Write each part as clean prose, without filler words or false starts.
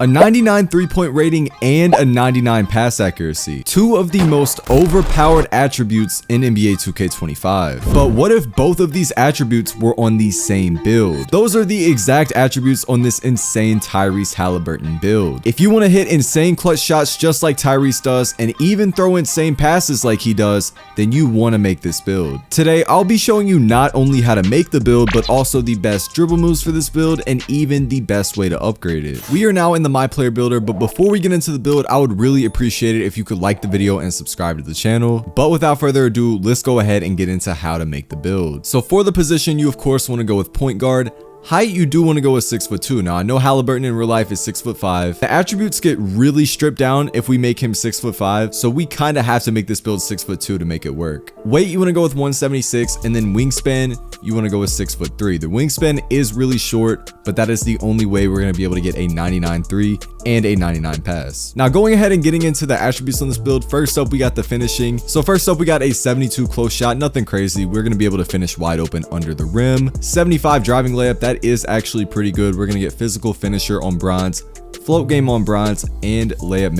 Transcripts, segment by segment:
A 99 3-point rating and a 99 pass accuracy. Two of the most overpowered attributes in NBA 2K25. But what if both of these attributes were on the same build? Those are the exact attributes on this insane Tyrese Haliburton build. If you want to hit insane clutch shots just like Tyrese does and even throw insane passes like he does, then you want to make this build. Today, I'll be showing you not only how to make the build, but also the best dribble moves for this build and even the best way to upgrade it. We are now in the MyPlayer builder, but before we get into the build, I would really appreciate it if you could like the video and subscribe to the channel. But without further ado, let's go ahead and get into how to make the build. So for the position, you of course want to go with point guard. Height, you do want to go with 6'2". Now I know Haliburton in real life is 6'5". The attributes get really stripped down if we make him 6'5", so we kind of have to make this build 6'2" to make it work. Weight, you want to go with 176, and then wingspan, you want to go with 6'3". The wingspan is really short, but that is the only way we're going to be able to get a 99 3 and a 99 pass. Now going ahead and getting into the attributes on this build, first up we got the finishing. So first up we got a 72 close shot, nothing crazy. We're going to be able to finish wide open under the rim. 75 driving layup, that is actually pretty good. We're going to get physical finisher on bronze, float game on bronze, and layup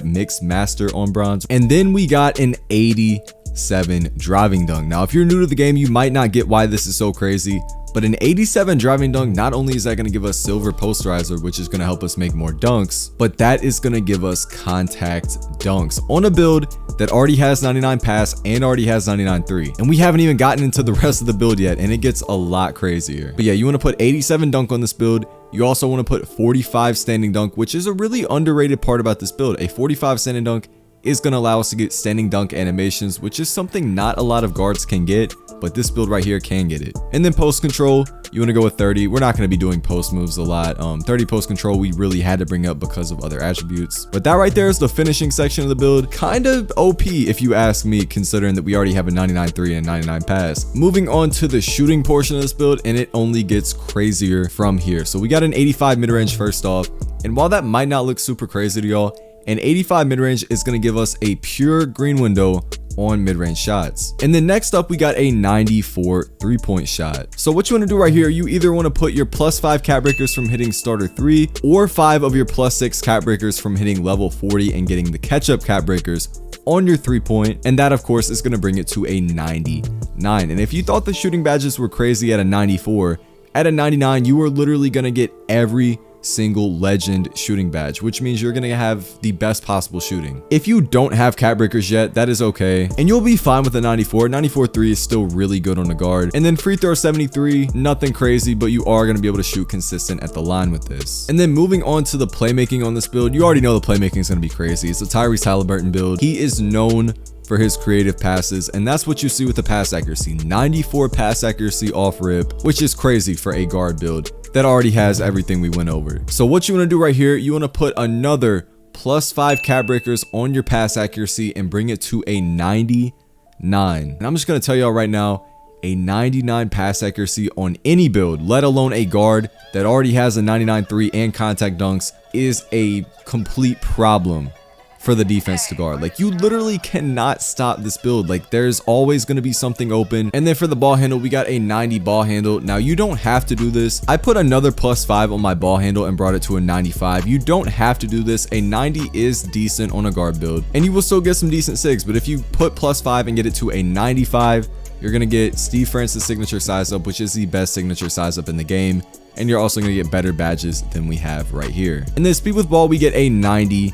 mix master on bronze. And then we got an 87 driving dunk. Now if you're new to the game, you might not get why this is so crazy, but an 87 driving dunk, not only is that going to give us silver posterizer, which is going to help us make more dunks, but that is going to give us contact dunks on a build that already has 99 pass and already has 99 3. And we haven't even gotten into the rest of the build yet, and it gets a lot crazier. But yeah, you want to put 87 dunk on this build. You also want to put 45 standing dunk, which is a really underrated part about this build. A 45 standing dunk is going to allow us to get standing dunk animations, which is something not a lot of guards can get, but this build right here can get it. And then post control, you want to go with 30. We're not going to be doing post moves a lot. 30 post control we really had to bring up because of other attributes. But that right there is the finishing section of the build. Kind of OP if you ask me, considering that we already have a 99 3 and a 99 pass. Moving on to the shooting portion of this build, and it only gets crazier from here. So we got an 85 mid-range first off, and while that might not look super crazy to y'all, an 85 mid-range is going to give us a pure green window on mid-range shots. And then next up we got a 94 3-point shot. So what you want to do right here, you either want to put your +5 cap breakers from hitting starter 3 or 5 of your +6 cap breakers from hitting level 40 and getting the catch-up cap breakers on your 3-point, and that of course is going to bring it to a 99. And if you thought the shooting badges were crazy at a 94, at a 99 you are literally going to get every single legend shooting badge, which means you're gonna have the best possible shooting. If you don't have cap breakers yet, that is okay, and you'll be fine with a 94. 94 3 is still really good on the guard. And then free throw 73, nothing crazy, but you are gonna be able to shoot consistent at the line with this. And then moving on to the playmaking on this build, you already know the playmaking is gonna be crazy. It's a Tyrese Haliburton build. He is known for his creative passes, and that's what you see with the pass accuracy. 94 pass accuracy off rip, which is crazy for a guard build that already has everything we went over. So what you want to do right here, you want to put another +5 cap breakers on your pass accuracy and bring it to a 99. And I'm just going to tell y'all right now, a 99 pass accuracy on any build, let alone a guard that already has a 99 3 and contact dunks, is a complete problem for the defense to guard. Like, you literally cannot stop this build. Like, there's always going to be something open. And then for the ball handle, we got a 90 ball handle. Now you don't have to do this. I put another +5 on my ball handle and brought it to a 95. You don't have to do this. A 90 is decent on a guard build, and you will still get some decent sigs. But if you put +5 and get it to a 95, you're going to get Steve Francis signature size up, which is the best signature size up in the game. And you're also going to get better badges than we have right here. And then speed with ball, we get a 91.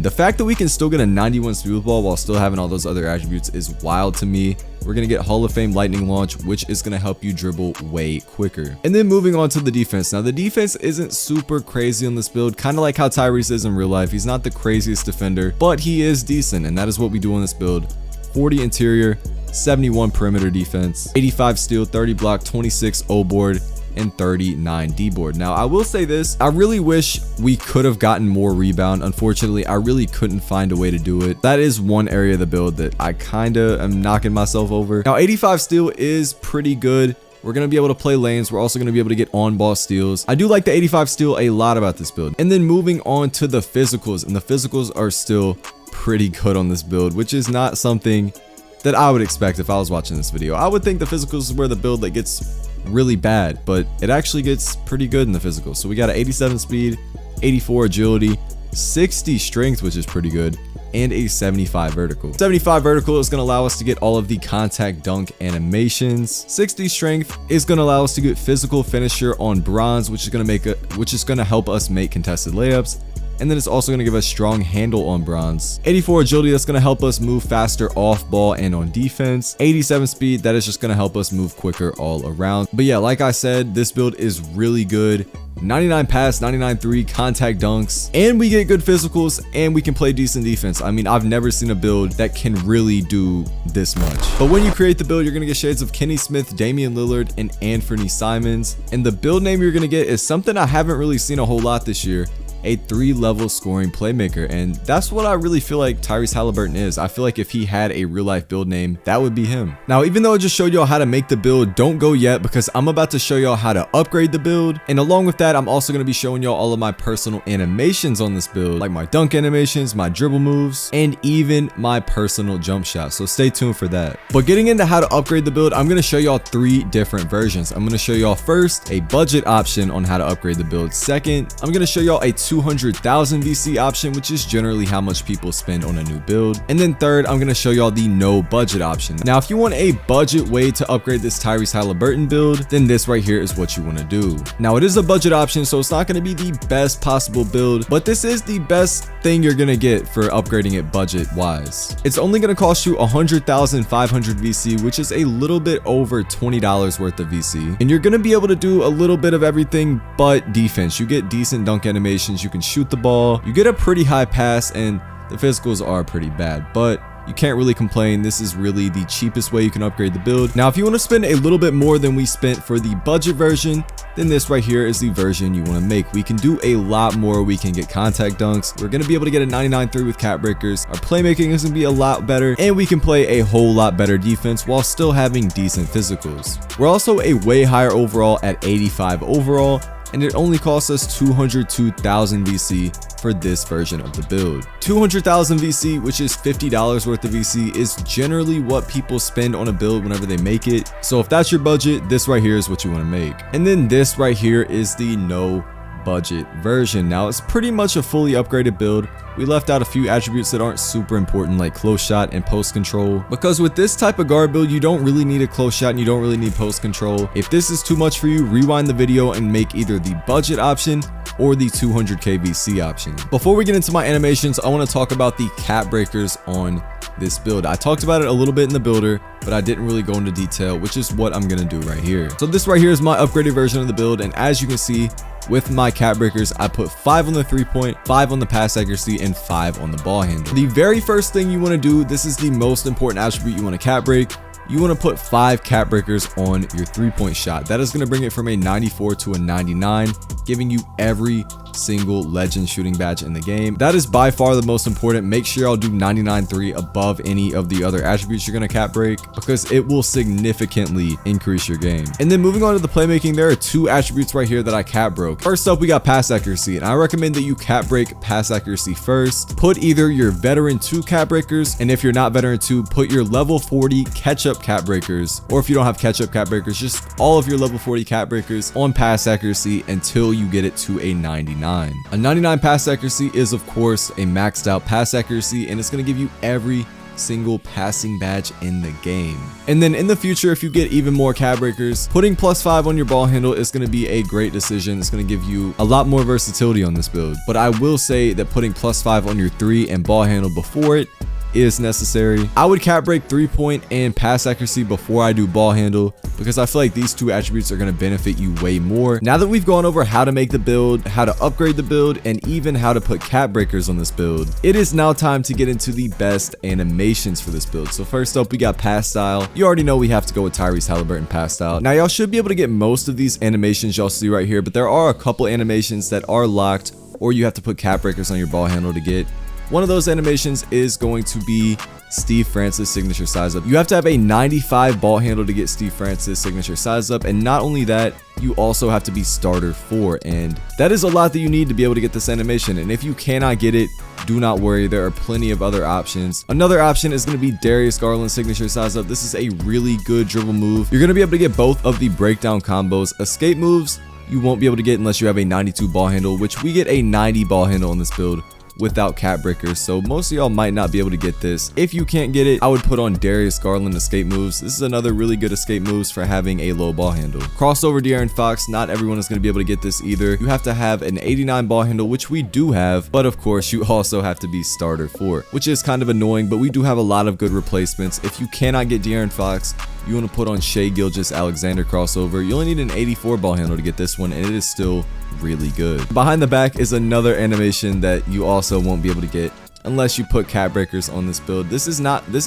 The fact that we can still get a 91 speed with ball while still having all those other attributes is wild to me. We're going to get Hall of Fame lightning launch, which is going to help you dribble way quicker. And then moving on to the defense. Now the defense isn't super crazy on this build, kind of like how Tyrese is in real life. He's not the craziest defender, but he is decent, and that is what we do on this build. 40 interior, 71 perimeter defense, 85 steal, 30 block, 26 O board, and 39 D board. Now I will say this, I really wish we could have gotten more rebound. Unfortunately, I really couldn't find a way to do it. That is one area of the build that I kind of am knocking myself over. Now 85 steal is pretty good. We're going to be able to play lanes. We're also going to be able to get on ball steals. I do like the 85 steal a lot about this build. And then moving on to the physicals, and the physicals are still pretty good on this build, which is not something that I would expect if I was watching this video. I would think the physicals is where the build that gets really bad, but it actually gets pretty good in the physical. So we got an 87 speed, 84 agility, 60 strength, which is pretty good, and a 75 vertical. 75 vertical is going to allow us to get all of the contact dunk animations. 60 strength is going to allow us to get physical finisher on bronze, which is going to help us make contested layups. And then it's also going to give us strong handle on bronze. 84 agility, that's going to help us move faster off ball and on defense. 87 speed, that is just going to help us move quicker all around. But yeah, like I said, this build is really good. 99 pass, 99 3, contact dunks, and we get good physicals, and we can play decent defense. I mean, I've never seen a build that can really do this much. But when you create the build, you're gonna get shades of Kenny Smith, Damian Lillard, and Anthony Simons. And the build name you're gonna get is something I haven't really seen a whole lot this year: a 3-level scoring playmaker. And that's what I really feel like Tyrese Haliburton is. I feel like if he had a real life build name, that would be him. Now, even though I just showed y'all how to make the build, don't go yet, because I'm about to show y'all how to upgrade the build. And along with that, I'm also going to be showing y'all all of my personal animations on this build, like my dunk animations, my dribble moves, and even my personal jump shot. So stay tuned for that. But getting into how to upgrade the build, I'm going to show y'all 3 different versions. I'm going to show y'all first a budget option on how to upgrade the build. Second, I'm going to show y'all a 200,000 VC option, which is generally how much people spend on a new build. And then third, I'm going to show y'all the no budget option. Now, if you want a budget way to upgrade this Tyrese Haliburton build, then this right here is what you want to do. Now, it is a budget option, so it's not going to be the best possible build, but this is the best thing you're going to get for upgrading it budget wise. It's only going to cost you 100,500 VC, which is a little bit over $20 worth of VC. And you're going to be able to do a little bit of everything but defense. You get decent dunk animations, you can shoot the ball, you get a pretty high pass, and the physicals are pretty bad, but you can't really complain. This is really the cheapest way you can upgrade the build. Now, if you want to spend a little bit more than we spent for the budget version, then this right here is the version you want to make. We can do a lot more. We can get contact dunks. We're going to be able to get a 99-3 with cap breakers. Our playmaking is going to be a lot better, and we can play a whole lot better defense while still having decent physicals. We're also a way higher overall at 85 overall, and it only costs us 202,000 VC for this version of the build. 200,000 VC, which is $50 worth of VC, is generally what people spend on a build whenever they make it. So if that's your budget, this right here is what you want to make. And then this right here is the no budget version. Now, it's pretty much a fully upgraded build. We left out a few attributes that aren't super important, like close shot and post control, because with this type of guard build, you don't really need a close shot and you don't really need post control. If this is too much for you, rewind the video and make either the budget option or the 200k VC option. Before we get into my animations, I want to talk about the cap breakers on this build. I talked about it a little bit in the builder, but I didn't really go into detail, which is what I'm going to do right here. So this right here is my upgraded version of the build, and as you can see, with my cap breakers, I put 5 on the 3-point, 5 on the pass accuracy, and 5 on the ball handle. The very first thing you want to do, this is the most important attribute you want to cap break. You want to put 5 cap breakers on your 3-point shot. That is going to bring it from a 94 to a 99, giving you every single legend shooting badge in the game. That is by far the most important. Make sure y'all do 99-3 above any of the other attributes you're going to cap break, because it will significantly increase your game. And then moving on to the playmaking, there are 2 attributes right here that I cap broke. First up, we got pass accuracy, and I recommend that you cap break pass accuracy first. Put either your veteran 2 cap breakers, and if you're not veteran 2, put your level 40 catch up cap breakers, or if you don't have catch up cap breakers, just all of your level 40 cap breakers on pass accuracy until you get it to a 99. A 99 pass accuracy is of course a maxed out pass accuracy, and it's going to give you every single passing badge in the game. And then in the future, if you get even more cap breakers, putting +5 on your ball handle is going to be a great decision. It's going to give you a lot more versatility on this build, but I will say that putting +5 on your 3 and ball handle before it is necessary. I would cap break 3-point and pass accuracy before I do ball handle, because I feel like these 2 attributes are going to benefit you way more. Now that we've gone over how to make the build, how to upgrade the build, and even how to put cap breakers on this build, it is now time to get into the best animations for this build. So first up, we got pass style. You already know we have to go with Tyrese Haliburton pass style. Now y'all should be able to get most of these animations y'all see right here, but there are a couple animations that are locked, or you have to put cap breakers on your ball handle to get. One of those animations is going to be Steve Francis signature size up. You have to have a 95 ball handle to get Steve Francis signature size up, and not only that, you also have to be starter 4, and that is a lot that you need to be able to get this animation. And if you cannot get it, do not worry, there are plenty of other options. Another option is going to be Darius Garland signature size up. This is a really good dribble move. You're going to be able to get both of the breakdown combos, escape moves, you won't be able to get unless you have a 92 ball handle, which we get a 90 ball handle on this build without cap breakers, so most of y'all might not be able to get this. If you can't get it, I would put on Darius Garland escape moves. This is another really good escape moves for having a low ball handle. Crossover De'Aaron Fox, not everyone is going to be able to get this either. You have to have an 89 ball handle, which we do have, but of course you also have to be starter 4, which is kind of annoying, but we do have a lot of good replacements. If you cannot get De'Aaron Fox, you want to put on Shai Gilgeous-Alexander crossover. You only need an 84 ball handle to get this one, and it is still really good. Behind the back is another animation that you also won't be able to get unless you put cap breakers on this build. This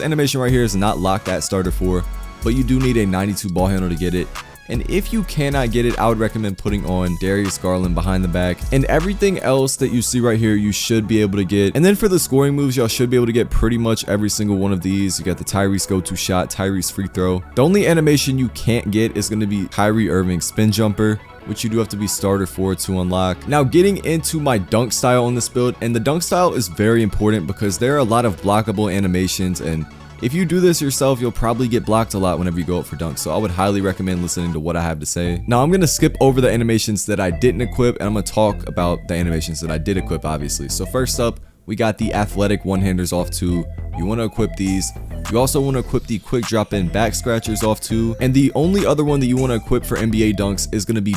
animation right here is not locked at starter 4, but you do need a 92 ball handle to get it. And if you cannot get it, I would recommend putting on Darius Garland behind the back. And everything else that you see right here, you should be able to get. And then for the scoring moves, y'all should be able to get pretty much every single one of these. You got the Tyrese go-to shot, Tyrese free throw. The only animation you can't get is going to be Kyrie Irving spin jumper, which you do have to be starter 4 to unlock. Now getting into my dunk style on this build, and the dunk style is very important because there are a lot of blockable animations, and if you do this yourself, you'll probably get blocked a lot whenever you go up for dunks, so I would highly recommend listening to what I have to say. Now I'm going to skip over the animations that I didn't equip, and I'm going to talk about the animations that I did equip, obviously. So first up, we got the athletic one-handers off 2. You want to equip these. You also want to equip the quick drop-in back scratchers off 2. And the only other one that you want to equip for NBA dunks is going to be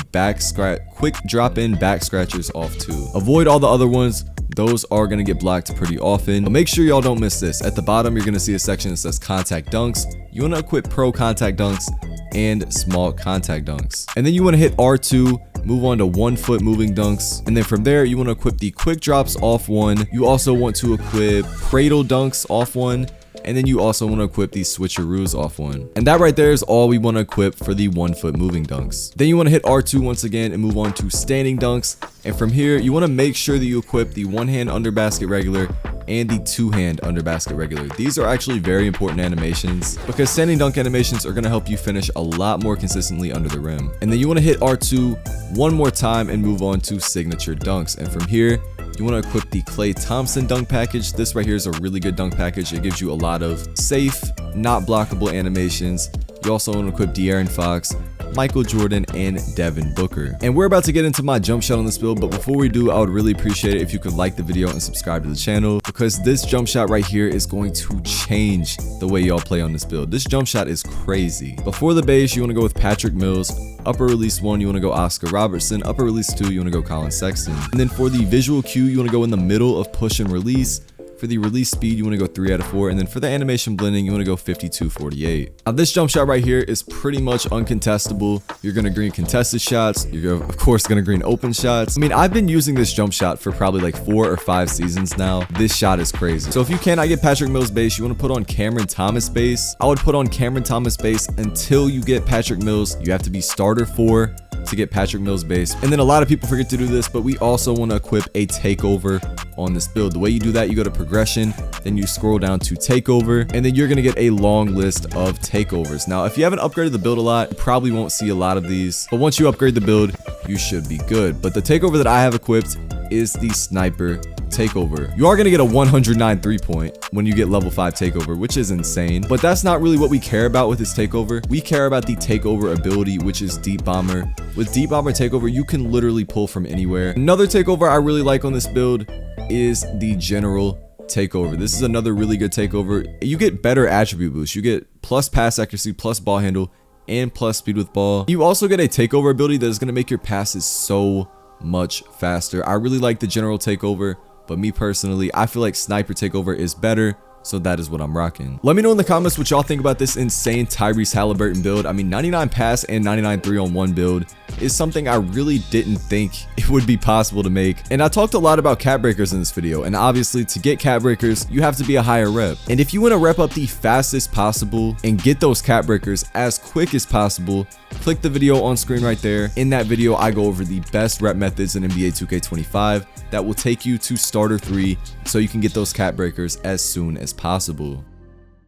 quick drop-in back scratchers off 2. Avoid all the other ones. Those are going to get blocked pretty often. But make sure y'all don't miss this. At the bottom, you're going to see a section that says contact dunks. You want to equip pro contact dunks and small contact dunks. And then you want to hit R2, move on to 1 foot moving dunks. And then from there, you want to equip the quick drops off 1. You also want to equip cradle dunks off 1. And then you also want to equip these switcheroos off 1. And that right there is all we want to equip for the 1 foot moving dunks. Then you want to hit R2 once again and move on to standing dunks. And from here, you want to make sure that you equip the 1-hand under basket regular and the 2-hand under basket regular. These are actually very important animations because standing dunk animations are going to help you finish a lot more consistently under the rim. And then you want to hit R2 one more time and move on to signature dunks. And from here, you want to equip the Klay Thompson dunk package. This right here is a really good dunk package. It gives you a lot of safe, not blockable animations. You also want to equip De'Aaron Fox, Michael Jordan, and Devin Booker. And we're about to get into my jump shot on this build, but before we do, I would really appreciate it if you could like the video and subscribe to the channel, because this jump shot right here is going to change the way y'all play on this build. This jump shot is crazy. Before the base, you want to go with Patrick Mills. Upper release 1, you want to go Oscar Robertson. Upper release 2, you want to go Colin Sexton. And then for the visual cue, you want to go in the middle of push and release. For the release speed, you want to go 3 out of 4. And then for the animation blending, you want to go 52-48. Now this jump shot right here is pretty much uncontestable. You're going to green contested shots. You're of course going to green open shots. I mean, I've been using this jump shot for probably like 4 or 5 seasons now. This shot is crazy. So if you cannot get Patrick Mills base, you want to put on Cameron Thomas base. I would put on Cameron Thomas base until you get Patrick Mills. You have to be starter 4 to get Patrick Mills base. And then a lot of people forget to do this, but we also want to equip a takeover on this build. The way you do that, you go to progression, then you scroll down to takeover, and then you're going to get a long list of takeovers. Now, if you haven't upgraded the build a lot, you probably won't see a lot of these, but once you upgrade the build, you should be good. But the takeover that I have equipped is the sniper takeover. You are going to get a 109 3-point when you get level 5 takeover, which is insane, but that's not really what we care about with this takeover. We care about the takeover ability, which is deep bomber. With deep bomber takeover, you can literally pull from anywhere. Another takeover I really like on this build is the general takeover. This is another really good takeover. You get better attribute boost. You get plus pass accuracy, plus ball handle, and plus speed with ball. You also get a takeover ability that is going to make your passes so much faster. I really like the general takeover, but me personally, I feel like sniper takeover is better. So that is what I'm rocking. Let me know in the comments what y'all think about this insane Tyrese Haliburton build. I mean, 99 pass and 99 3-on-1 build is something I really didn't think it would be possible to make. And I talked a lot about cap breakers in this video. And obviously to get cap breakers, you have to be a higher rep. And if you want to rep up the fastest possible and get those cap breakers as quick as possible, click the video on screen right there. In that video, I go over the best rep methods in NBA 2K25 that will take you to starter 3 so you can get those cap breakers as soon as possible.